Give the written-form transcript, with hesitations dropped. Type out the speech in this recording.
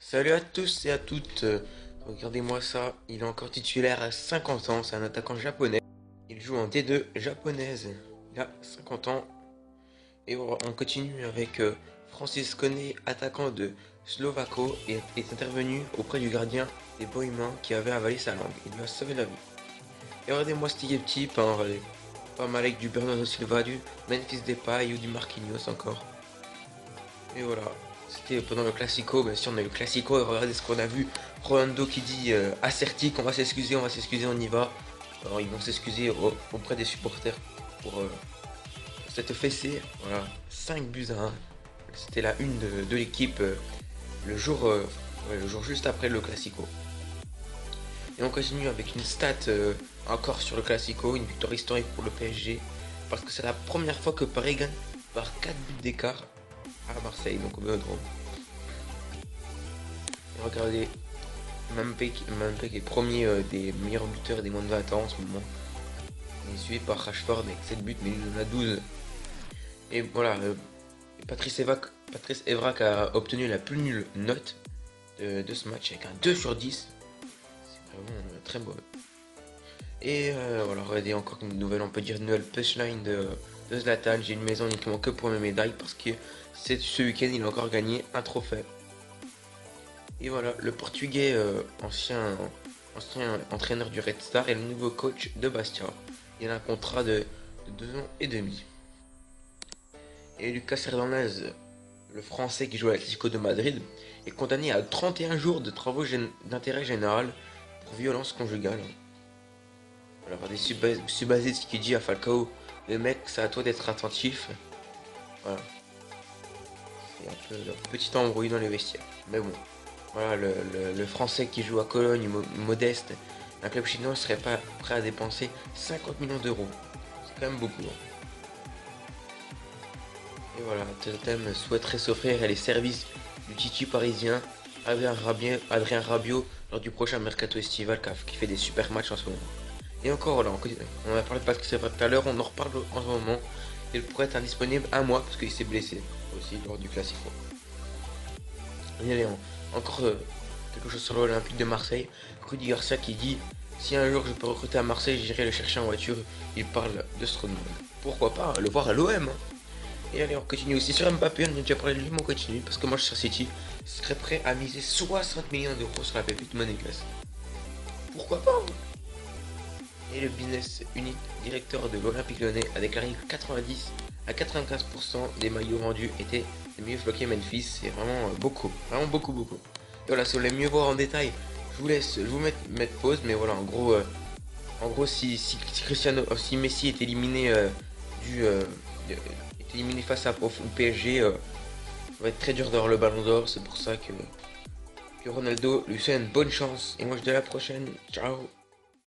Salut à tous et à toutes. Regardez-moi ça, il est encore titulaire à 50 ans, c'est un attaquant japonais. Il joue en D2 japonaise. Il a 50 ans. Et on continue avec Francis Koné, attaquant de Slovako, et est intervenu auprès du gardien des Bohemians qui avait avalé sa langue. Il lui a sauvé la vie. Et regardez-moi cette équipe type, hein, regardez. Pas mal avec du Bernardo Silva, du Memphis Depay ou du Marquinhos encore. Et voilà, c'était pendant le Classico. Bien sûr, on a eu le Classico et regardez ce qu'on a vu. Rolando qui dit asserti qu'on va s'excuser, on y va. Alors ils vont s'excuser auprès des supporters pour cette fessée. Voilà, 5 buts à 1. C'était la une de l'équipe le jour juste après le Classico. Et on continue avec une stat encore sur le Classico, une victoire historique pour le PSG. Parce que c'est la première fois que Paris gagne par 4 buts d'écart à Marseille, donc au Vélodrome. Et regardez, Mbappé qui est premier des meilleurs buteurs des moins de 20 ans en ce moment. Il est suivi par Rashford avec 7 buts, mais il en a 12. Et voilà, Patrice Evra qui a obtenu la plus nulle note de ce match avec un 2 sur 10. C'est vraiment très beau. Et voilà, regardez encore une nouvelle, on peut dire une nouvelle punchline de Zlatan. J'ai une maison uniquement que pour mes médailles parce que ce week-end il a encore gagné un trophée. Et voilà, le portugais ancien entraîneur du Red Star est le nouveau coach de Bastia. Il a un contrat de 2 ans et demi. Et Lucas Hernandez, le français qui joue à l'Atlético de Madrid, est condamné à 31 jours de travaux d'intérêt général pour violence conjugale. Alors des Subasic qui dit à Falcao, le mec c'est à toi d'être attentif. Voilà. C'est un peu un petit embrouille dans les vestiaires. Mais bon. Voilà, le français qui joue à Cologne, modeste, un club chinois serait pas prêt à dépenser 50 millions d'euros. C'est quand même beaucoup. Hein. Et voilà, Tottenham souhaiterait s'offrir les services du Titi parisien, Adrien Rabiot, lors du prochain mercato estival qui fait des super matchs en ce moment. Et encore là, on a parlé de Patrice Evra tout à l'heure, on en reparle en ce moment. Il pourrait être indisponible un mois parce qu'il s'est blessé aussi lors du Classico. Et allez, encore quelque chose sur l'Olympique de Marseille. Rudy Garcia qui dit si un jour je peux recruter à Marseille, j'irai le chercher en voiture. Il parle de Strootman. Pourquoi pas le voir à l'OM. Et allez, on continue aussi sur Mbappé. On a déjà parlé de lui, mais on continue parce que Manchester City serait prêt à miser 60 millions d'euros sur la pépite monégasque. Pourquoi pas. Et le business unit directeur de l'Olympique Lyonnais a déclaré que 90 à 95% des maillots vendus étaient les mieux floqués Memphis. C'est vraiment beaucoup, vraiment beaucoup. Et voilà, si vous voulez mieux voir en détail, je vous mettre pause, mais voilà, en gros si si Messi est éliminé est éliminé face au PSG, ça va être très dur d'avoir le ballon d'or. C'est pour ça que Ronaldo lui souhaite une bonne chance. Et moi je dis à la prochaine, ciao.